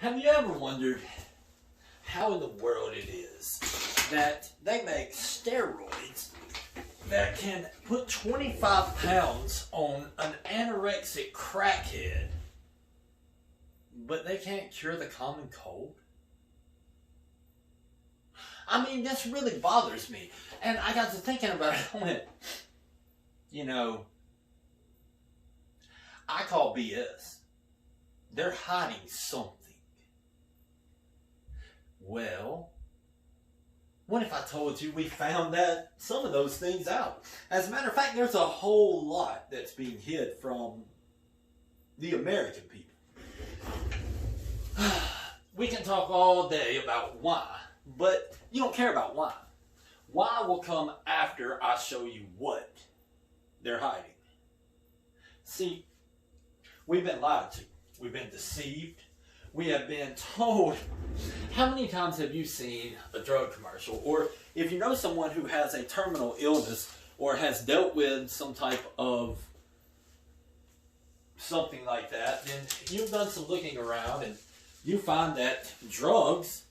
Have you ever wondered how in the world it is that they make steroids that can put 25 pounds on an anorexic crackhead, but they can't cure the common cold? I mean, this really bothers me. And I got to thinking about it. I went, I call BS. They're hiding something. Well, what if I told you we found some of those things out? As a matter of fact, there's a whole lot that's being hid from the American people. We can talk all day about why, but you don't care about why. Why will come after I show you what they're hiding. See, we've been lied to. We've been deceived. We have been told. How many times have you seen a drug commercial? Or if you know someone who has a terminal illness or has dealt with some type of something like that, then you've done some looking around and you find that drugs,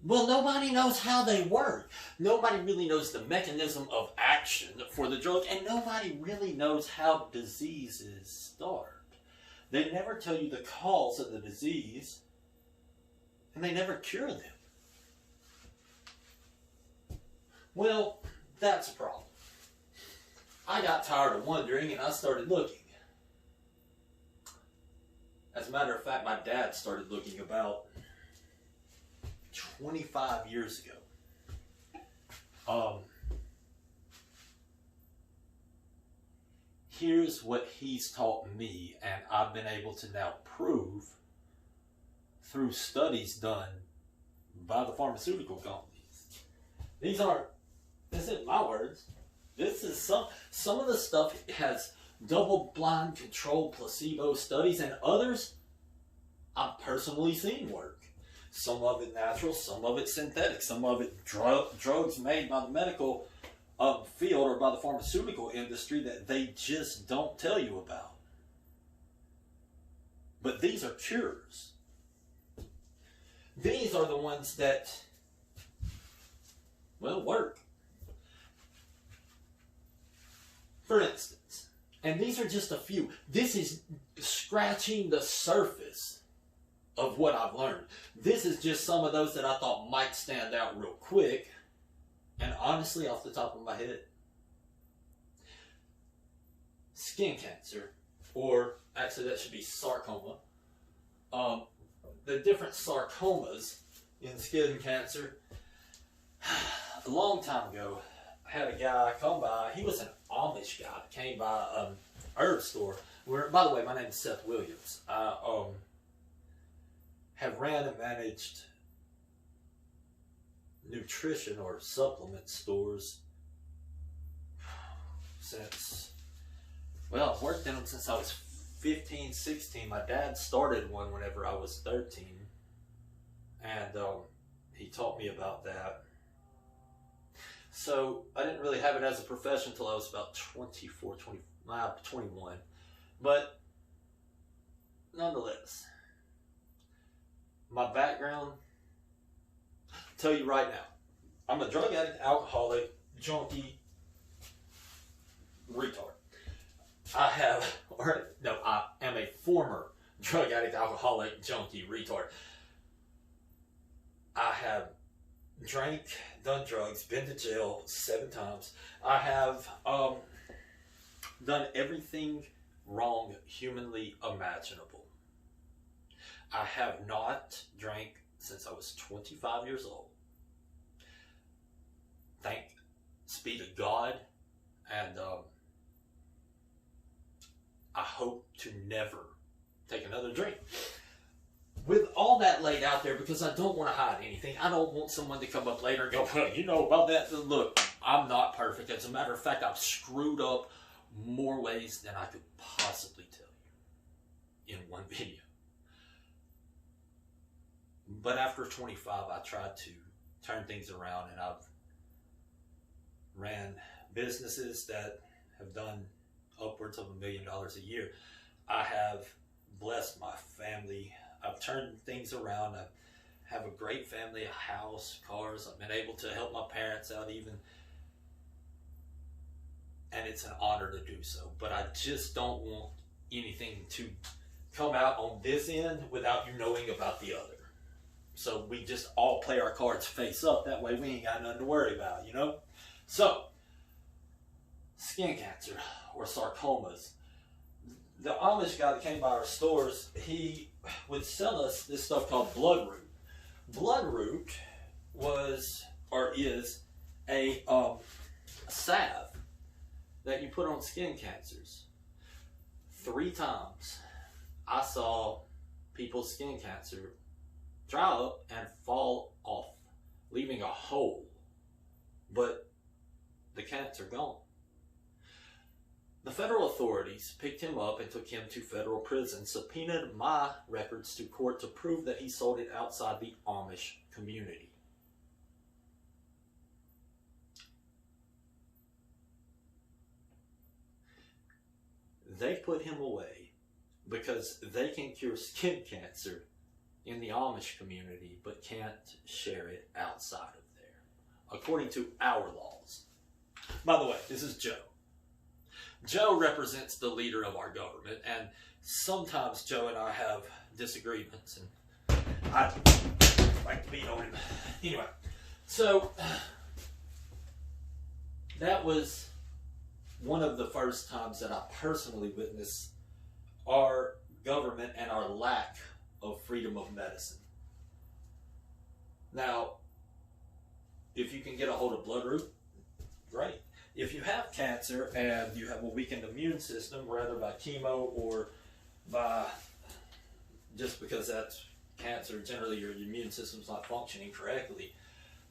well, nobody knows how they work. Nobody really knows the mechanism of action for the drug, and nobody really knows how diseases start. They never tell you the cause of the disease, and they never cure them. Well, that's a problem. I got tired of wondering, and I started looking. As a matter of fact, my dad started looking about 25 years ago. Here's what he's taught me, and I've been able to now prove through studies done by the pharmaceutical companies. This isn't my words. This is some of the stuff has double-blind controlled placebo studies, and others I've personally seen work. Some of it natural, some of it synthetic, some of it drugs made by the medical field or by the pharmaceutical industry that they just don't tell you about. But these are cures. These are the ones that, well, work. For instance, and these are just a few. This is scratching the surface of what I've learned. This is just some of those that I thought might stand out real quick. And honestly, off the top of my head, skin cancer, or actually that should be sarcoma. The different sarcomas in skin cancer. A long time ago, I had a guy come by. He was an Amish guy. Came by an herb store. By the way, my name is Seth Williams. I have ran and managed nutrition or supplement stores since, well, I've worked in them since I was 15, 16. My dad started one whenever I was 13, and he taught me about that. So I didn't really have it as a profession until I was about 24, 21. But nonetheless, my background, I'll tell you right now, I'm a drug addict, alcoholic, junkie, retard. I am a former drug addict, alcoholic, junkie, retard. I have drank, done drugs, been to jail 7 times. I have done everything wrong humanly imaginable. I have not drank since I was 25 years old. Thanks be to God, and I hope to never take another drink. With all that laid out there, because I don't want to hide anything. I don't want someone to come up later and go, well, you know about that. Look, I'm not perfect. As a matter of fact, I've screwed up more ways than I could possibly tell you in one video. But after 25, I tried to turn things around, and I've ran businesses that have done upwards of $1 million a year. I have blessed my family. I've turned things around. I have a great family, a house, cars. I've been able to help my parents out even. And it's an honor to do so. But I just don't want anything to come out on this end without you knowing about the other. So we just all play our cards face up. That way we ain't got nothing to worry about, you know? So, skin cancer or sarcomas. The Amish guy that came by our stores, he would sell us this stuff called bloodroot. Bloodroot was, or is, a salve that you put on skin cancers. 3 times I saw people's skin cancer dry up and fall off, leaving a hole, but the cancer gone. The federal authorities picked him up and took him to federal prison, subpoenaed my records to court to prove that he sold it outside the Amish community. They put him away because they can cure skin cancer in the Amish community, but can't share it outside of there, according to our laws. By the way, this is Joe. Joe represents the leader of our government, and sometimes Joe and I have disagreements, and I like to beat on him. Anyway, so that was one of the first times that I personally witnessed our government and our lack of freedom of medicine. Now, if you can get a hold of bloodroot, great. If you have cancer and you have a weakened immune system, whether by chemo or by just because that's cancer, generally your immune system's not functioning correctly,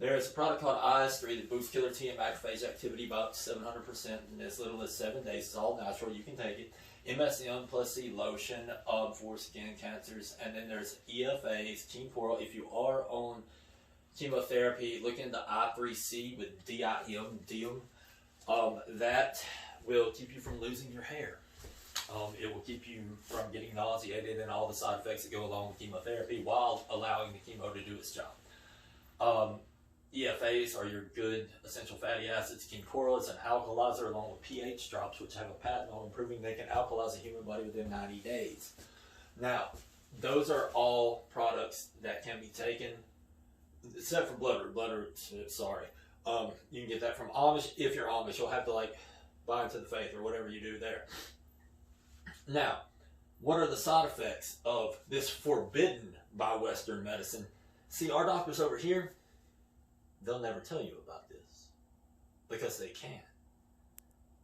there's a product called IS3 that boosts killer T and macrophage activity about 700% in as little as 7 days. It's all natural. You can take it. MSM plus C lotion for skin cancers. And then there's EFAs, Chemcoral. If you are on chemotherapy, look into I3C with DIM. That will keep you from losing your hair. It will keep you from getting nauseated and all the side effects that go along with chemotherapy while allowing the chemo to do its job. EFAs are your good essential fatty acids. Chemcoral is an alkalizer along with pH drops, which have a patent on proving they can alkalize a human body within 90 days. Now, those are all products that can be taken, except for bloodroot, sorry. You can get that from Amish. If you're Amish, you'll have to like buy into the faith or whatever you do there. Now, what are the side effects of this forbidden by Western medicine? See, our doctors over here, they'll never tell you about this because they can't.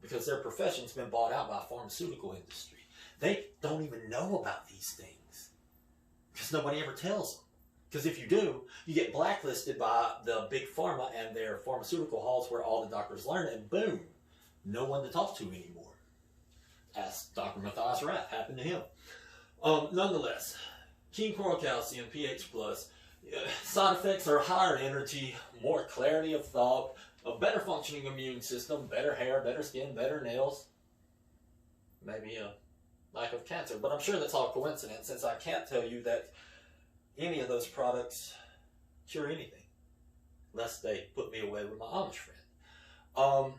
Because their profession's been bought out by the pharmaceutical industry. They don't even know about these things because nobody ever tells them. Because if you do, you get blacklisted by the big pharma and their pharmaceutical halls where all the doctors learn, and boom, no one to talk to anymore. Ask Dr. Matthias Rath, happened to him. Nonetheless, Chemcoral calcium, pH plus, side effects are higher energy, more clarity of thought, a better functioning immune system, better hair, better skin, better nails, maybe a lack of cancer. But I'm sure that's all coincidence, since I can't tell you that any of those products cure anything, lest they put me away with my Amish friend.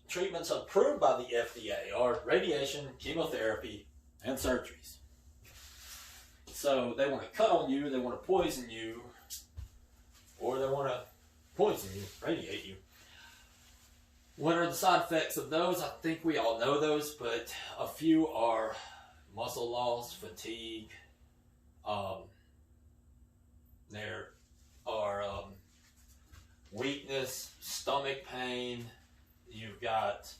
Treatments approved by the FDA are radiation, chemotherapy, and surgeries. So they want to cut on you, they want to poison you, or they want to poison you, radiate you. What are the side effects of those? I think we all know those, but a few are muscle loss, fatigue. There are weakness, stomach pain. You've got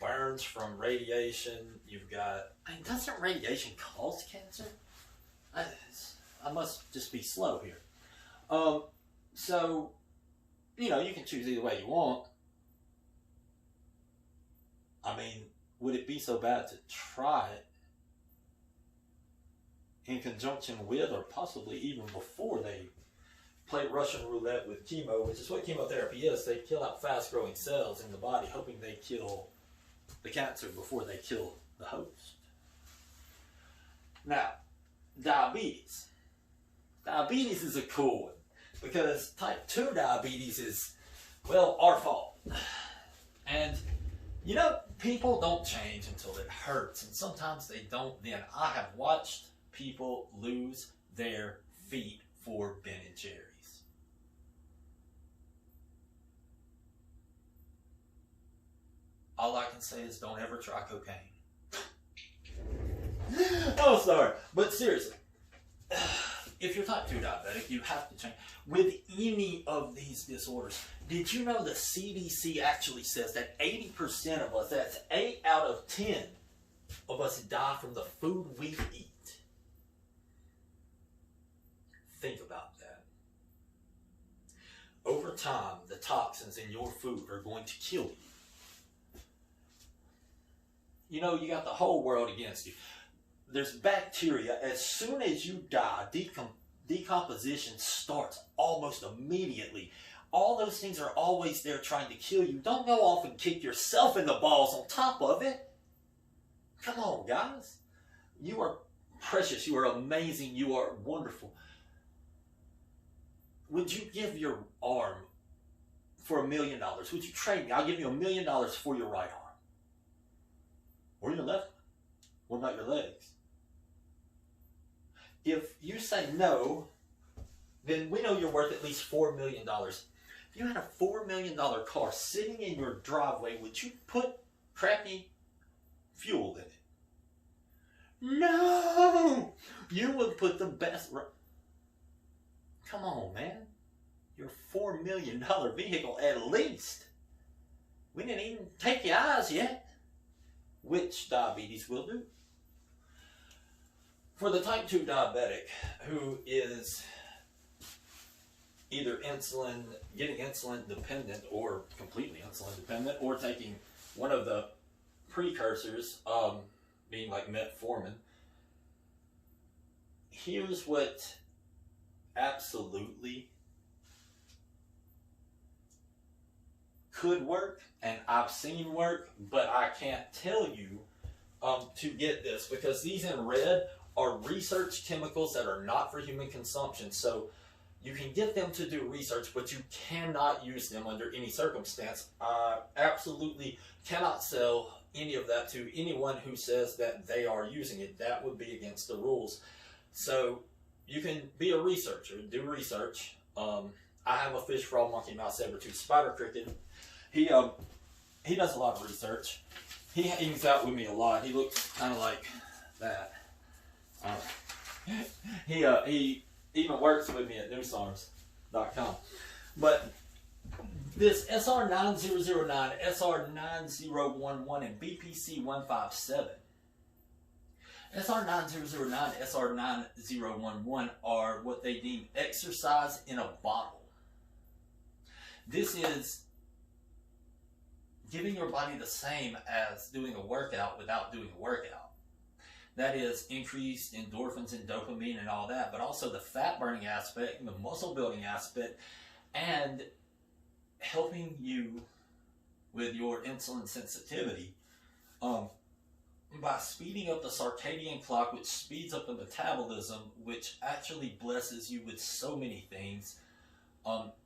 burns from radiation. You've got, doesn't radiation cause cancer? I must just be slow here. So, you know, you can choose either way you want. I mean, would it be so bad to try it in conjunction with, or possibly even before they play Russian roulette with chemo, which is what chemotherapy is? They kill out fast-growing cells in the body, hoping they kill the cancer before they kill the host. Now, diabetes. Diabetes is a cool one because type 2 diabetes is, well, our fault. And, you know, people don't change until it hurts, and sometimes they don't then. I have watched people lose their feet for Ben and Jerry's. All I can say is don't ever try cocaine. Oh, sorry. But seriously, if you're type 2 diabetic, you have to change. With any of these disorders, did you know the CDC actually says that 80% of us, that's 8 out of 10 of us, die from the food we eat? Think about that. Over time, the toxins in your food are going to kill you. You know, you got the whole world against you. There's bacteria. As soon as you die, decomposition starts almost immediately. All those things are always there trying to kill you. Don't go off and kick yourself in the balls on top of it. Come on, guys. You are precious. You are amazing. You are wonderful. Would you give your arm for $1 million? Would you trade me? I'll give you $1 million for your right arm. Or your left? What about your legs? If you say no, then we know you're worth at least $4 million. If you had a $4 million car sitting in your driveway, would you put crappy fuel in it? No! You would put the best... Come on, man. Your $4 million vehicle at least. We didn't even take your eyes yet. Which diabetes will do. For the type 2 diabetic who is either getting insulin dependent or completely insulin dependent, or taking one of the precursors, being like metformin, here's what absolutely could work, and I've seen work, but I can't tell you to get this, because these in red are research chemicals that are not for human consumption. So you can get them to do research, but you cannot use them under any circumstance. I absolutely cannot sell any of that to anyone who says that they are using it. That would be against the rules. So you can be a researcher, do research. I have a fish, frog, monkey, mouse, saber-tooth, spider, cricket. He does a lot of research. He hangs out with me a lot. He looks kind of like that. He even works with me at newsarms.com. But this SR9009, SR9011, and BPC157. SR9009, SR9011 are what they deem exercise in a bottle. This is giving your body the same as doing a workout without doing a workout. That is increased endorphins and dopamine and all that, but also the fat burning aspect and the muscle building aspect, and helping you with your insulin sensitivity by speeding up the circadian clock, which speeds up the metabolism, which actually blesses you with so many things,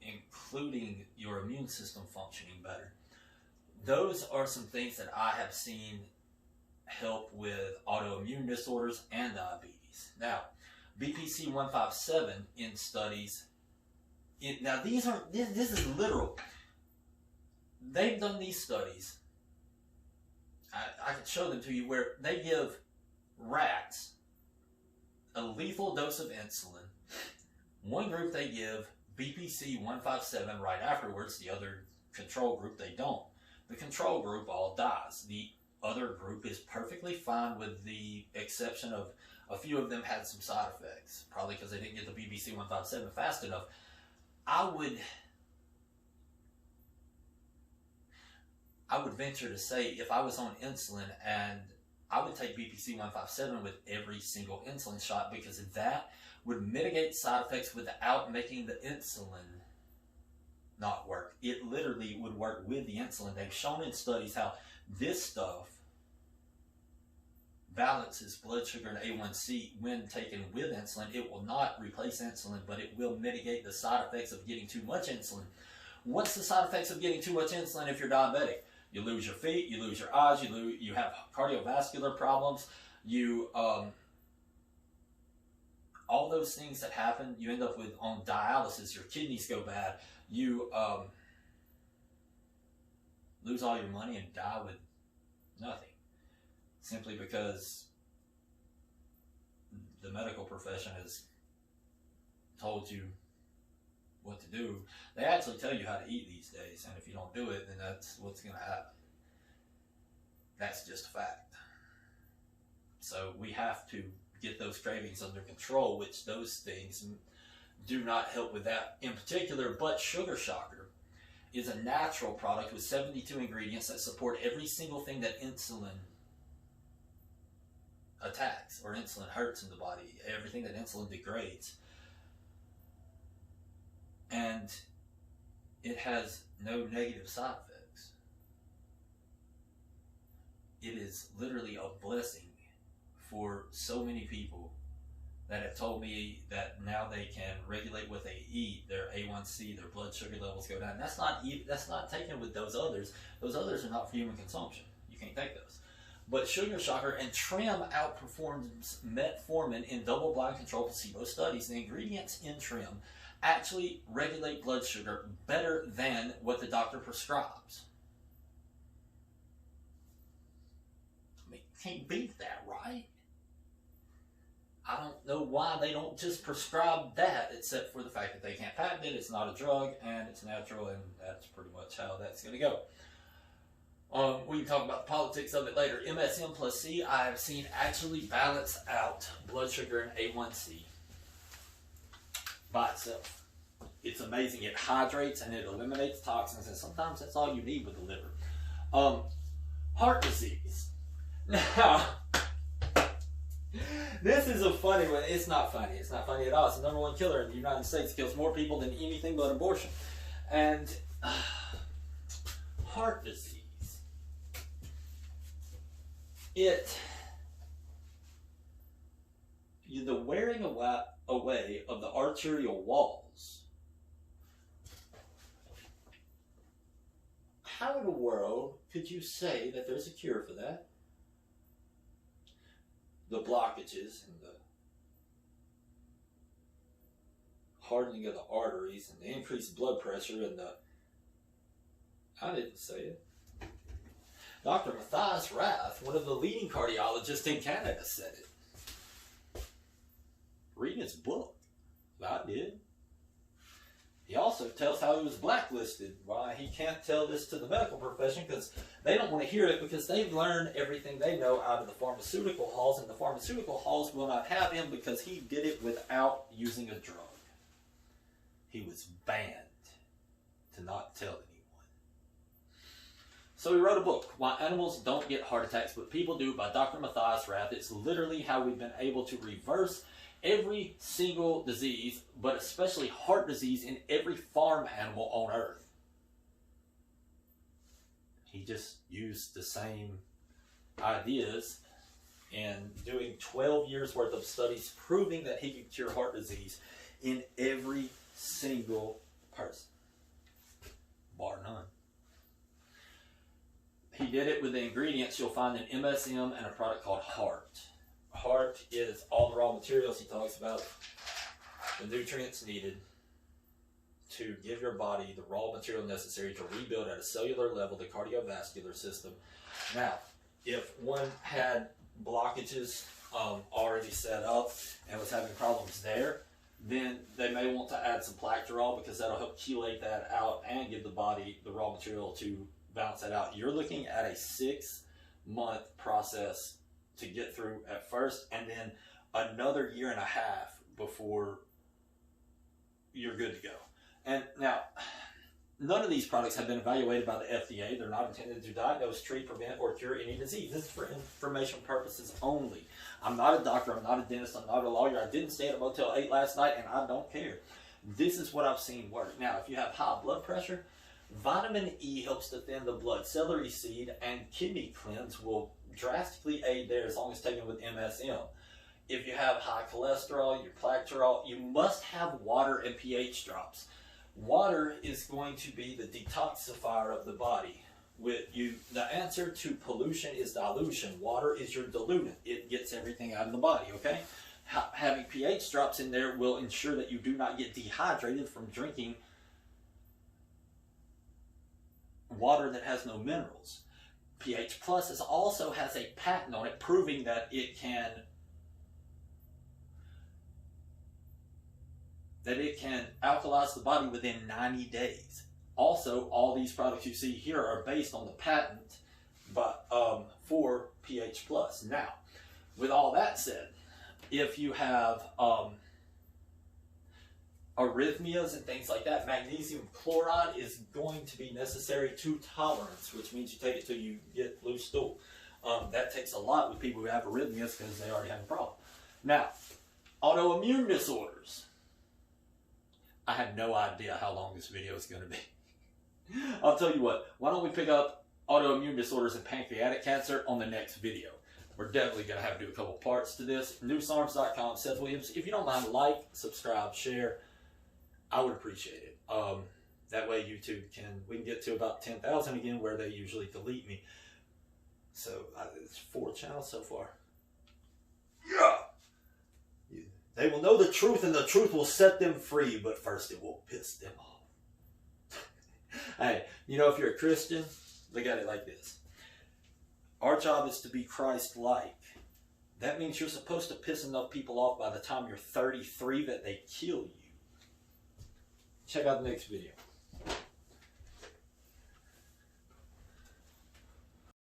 including your immune system functioning better. Those are some things that I have seen help with autoimmune disorders and diabetes. Now, BPC157 in studies, now these are, this is literal. They've done these studies, I can show them to you, where they give rats a lethal dose of insulin. One group they give BPC157 right afterwards, the other control group they don't. The control group all dies. The other group is perfectly fine, with the exception of a few of them had some side effects, probably because they didn't get the BPC157 fast enough. I would venture to say, if I was on insulin, and I would take BPC157 with every single insulin shot, because that would mitigate side effects without making the insulin not work. It literally would work with the insulin. They've shown in studies how this stuff balances blood sugar and A1C when taken with insulin. It will not replace insulin, but it will mitigate the side effects of getting too much insulin. What's the side effects of getting too much insulin if you're diabetic? You lose your feet, you lose your eyes, you have cardiovascular problems, all those things that happen, you end up with on dialysis, your kidneys go bad, you lose all your money and die with nothing. Simply because the medical profession has told you what to do. They actually tell you how to eat these days, and if you don't do it, then that's what's going to happen. That's just a fact. So we have to get those cravings under control, which those things do not help with that in particular. But Sugar Shocker is a natural product with 72 ingredients that support every single thing that insulin attacks or insulin hurts in the body, everything that insulin degrades. And it has no negative side effects. It is literally a blessing for so many people that have told me that now they can regulate what they eat, their A1C, their blood sugar levels go down. That's not taken with those others. Those others are not for human consumption. You can't take those. But Sugar Shocker and Trim outperforms metformin in double-blind controlled placebo studies. The ingredients in Trim actually regulate blood sugar better than what the doctor prescribes. I mean, you can't beat that, right? I don't know why they don't just prescribe that, except for the fact that they can't patent it, it's not a drug, and it's natural, and that's pretty much how that's going to go. We can talk about the politics of it later. MSM plus C, I have seen actually balance out blood sugar and A1C by itself. It's amazing. It hydrates and it eliminates toxins, and sometimes that's all you need with the liver. Heart disease. Now, this is a funny one. It's not funny. It's not funny at all. It's the #1 killer in the United States. It kills more people than anything but abortion. And heart disease. The wearing away of the arterial walls. How in the world could you say that there's a cure for that? The blockages and the hardening of the arteries and the increased blood pressure and the... I didn't say it. Dr. Matthias Rath, one of the leading cardiologists in Canada, said it. Reading his book. I did. He also tells how he was blacklisted, why he can't tell this to the medical profession because they don't want to hear it because they've learned everything they know out of the pharmaceutical halls, and the pharmaceutical halls will not have him because he did it without using a drug. He was banned to not tell anyone. So he wrote a book, Why Animals Don't Get Heart Attacks But People Do, by Dr. Matthias Rath. It's literally how we've been able to reverse every single disease, but especially heart disease, in every farm animal on Earth. He just used the same ideas and doing 12 years worth of studies proving that he could cure heart disease in every single person, bar none. He did it with the ingredients you'll find in MSM and a product called Heart. Heart is all the raw materials he talks about, the nutrients needed to give your body the raw material necessary to rebuild at a cellular level the cardiovascular system. Now, if one had blockages already set up and was having problems there, then they may want to add some Placterol because that'll help chelate that out and give the body the raw material to balance that out. You're looking at a 6-month process to get through at first, and then another 1.5 years before you're good to go. And now, none of these products have been evaluated by the FDA. They're not intended to diagnose, treat, prevent, or cure any disease. This is for information purposes only. I'm not a doctor. I'm not a dentist. I'm not a lawyer. I didn't stay at a Motel 8 last night, and I don't care. This is what I've seen work. Now, if you have high blood pressure, vitamin E helps to thin the blood. Celery seed and kidney cleanse will drastically aid there as long as taken with MSM. If you have high cholesterol, your plaque, you must have water and pH drops. Water is going to be the detoxifier of the body. The answer to pollution is dilution. Water is your diluent. It gets everything out of the body, okay? Having pH drops in there will ensure that you do not get dehydrated from drinking water that has no minerals. pH Plus also has a patent on it proving that it can alkalize the body within 90 days. Also, all these products you see here are based on the patent for pH Plus. Now, with all that said, if you have arrhythmias and things like that, magnesium chloride is going to be necessary to tolerance, which means you take it till you get loose stool. That takes a lot with people who have arrhythmias because they already have a problem. Now, autoimmune disorders. I have no idea how long this video is going to be. I'll tell you what, why don't we pick up autoimmune disorders and pancreatic cancer on the next video. We're definitely going to have to do a couple parts to this. Newsarms.com, Seth Williams. If you don't mind, like, subscribe, share. I would appreciate it. That way YouTube we can get to about 10,000 again where they usually delete me. So it's 4 channels so far. Yeah! They will know the truth and the truth will set them free, but first it will piss them off. Hey, you know, if you're a Christian, look at it like this. Our job is to be Christ-like. That means you're supposed to piss enough people off by the time you're 33 that they kill you. Check out the next video.